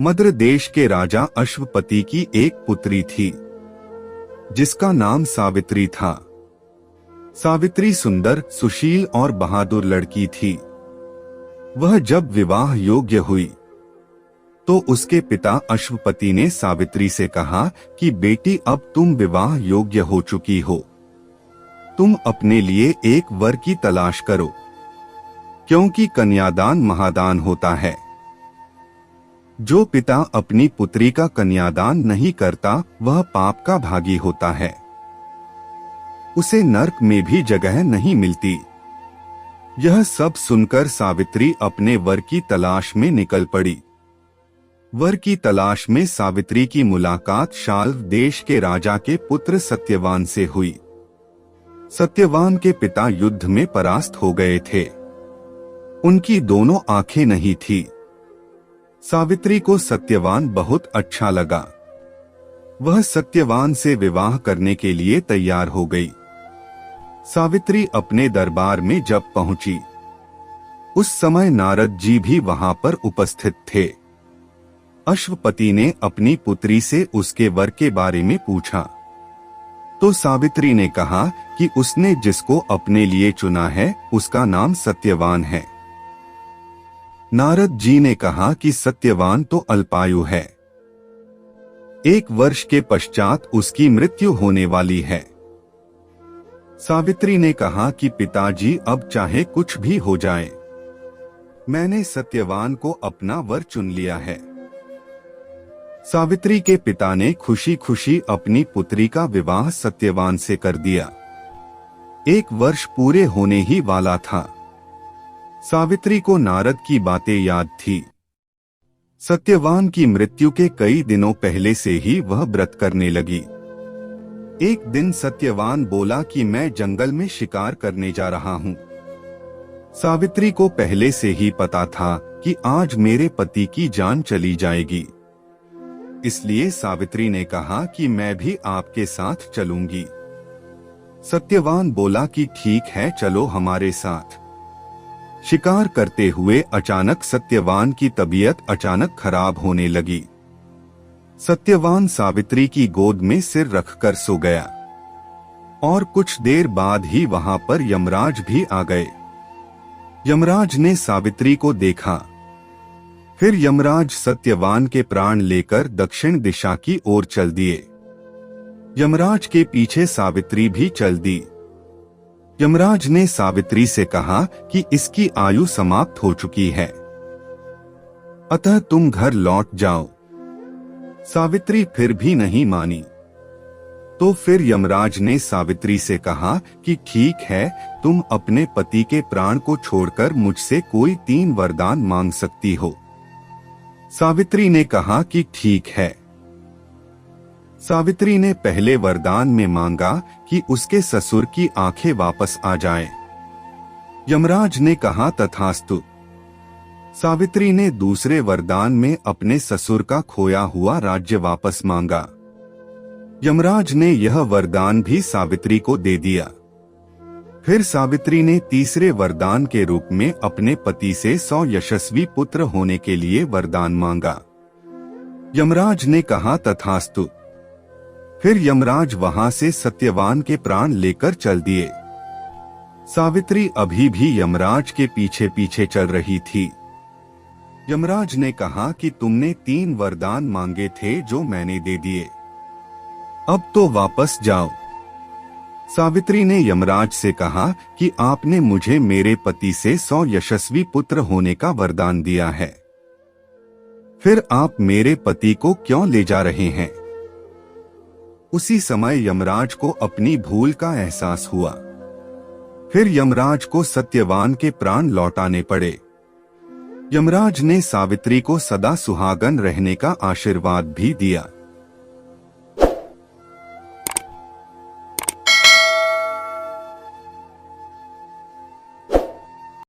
मद्र देश के राजा अश्वपति की एक पुत्री थी जिसका नाम सावित्री था। सावित्री सुंदर, सुशील और बहादुर लड़की थी। वह जब विवाह योग्य हुई तो उसके पिता अश्वपति ने सावित्री से कहा कि बेटी, अब तुम विवाह योग्य हो चुकी हो, तुम अपने लिए एक वर की तलाश करो, क्योंकि कन्यादान महादान होता है। जो पिता अपनी पुत्री का कन्यादान नहीं करता वह पाप का भागी होता है, उसे नरक में भी जगह नहीं मिलती। यह सब सुनकर सावित्री अपने वर की तलाश में निकल पड़ी। वर की तलाश में सावित्री की मुलाकात शाल्व देश के राजा के पुत्र सत्यवान से हुई। सत्यवान के पिता युद्ध में परास्त हो गए थे, उनकी दोनों आंखें नहीं थी। सावित्री को सत्यवान बहुत अच्छा लगा। वह सत्यवान से विवाह करने के लिए तैयार हो गई। सावित्री अपने दरबार में जब पहुंची, उस समय नारद जी भी वहां पर उपस्थित थे। अश्वपति ने अपनी पुत्री से उसके वर के बारे में पूछा तो सावित्री ने कहा कि उसने जिसको अपने लिए चुना है उसका नाम सत्यवान है। नारद जी ने कहा कि सत्यवान तो अल्पायु है, 1 वर्ष के पश्चात उसकी मृत्यु होने वाली है। सावित्री ने कहा कि पिताजी, अब चाहे कुछ भी हो जाए, मैंने सत्यवान को अपना वर चुन लिया है। सावित्री के पिता ने खुशी खुशी अपनी पुत्री का विवाह सत्यवान से कर दिया। 1 वर्ष पूरे होने ही वाला था। सावित्री को नारद की बातें याद थी। सत्यवान की मृत्यु के कई दिनों पहले से ही वह व्रत करने लगी। एक दिन सत्यवान बोला कि मैं जंगल में शिकार करने जा रहा हूँ। सावित्री को पहले से ही पता था कि आज मेरे पति की जान चली जाएगी, इसलिए सावित्री ने कहा कि मैं भी आपके साथ चलूंगी। सत्यवान बोला कि ठीक है, चलो हमारे साथ। शिकार करते हुए अचानक सत्यवान की तबीयत अचानक खराब होने लगी। सत्यवान सावित्री की गोद में सिर रखकर सो गया और कुछ देर बाद ही वहां पर यमराज भी आ गए। यमराज ने सावित्री को देखा। फिर यमराज सत्यवान के प्राण लेकर दक्षिण दिशा की ओर चल दिए। यमराज के पीछे सावित्री भी चल दी। यमराज ने सावित्री से कहा कि इसकी आयु समाप्त हो चुकी है, अतः तुम घर लौट जाओ। सावित्री फिर भी नहीं मानी। तो फिर यमराज ने सावित्री से कहा कि ठीक है, तुम अपने पति के प्राण को छोड़कर मुझसे कोई 3 वरदान मांग सकती हो। सावित्री ने कहा कि ठीक है। सावित्री ने पहले वरदान में मांगा कि उसके ससुर की आंखें वापस आ जाएं। यमराज ने कहा तथास्तु। सावित्री ने दूसरे वरदान में अपने ससुर का खोया हुआ राज्य वापस मांगा। यमराज ने यह वरदान भी सावित्री को दे दिया। फिर सावित्री ने तीसरे वरदान के रूप में अपने पति से 100 यशस्वी पुत्र होने के लिए वरदान मांगा। यमराज ने कहा तथास्तु। फिर यमराज वहां से सत्यवान के प्राण लेकर चल दिए। सावित्री अभी भी यमराज के पीछे पीछे चल रही थी। यमराज ने कहा कि तुमने 3 वरदान मांगे थे जो मैंने दे दिए, अब तो वापस जाओ। सावित्री ने यमराज से कहा कि आपने मुझे मेरे पति से 100 यशस्वी पुत्र होने का वरदान दिया है, फिर आप मेरे पति को क्यों ले जा रहे हैं? उसी समय यमराज को अपनी भूल का एहसास हुआ। फिर यमराज को सत्यवान के प्राण लौटाने पड़े। यमराज ने सावित्री को सदा सुहागन रहने का आशीर्वाद भी दिया।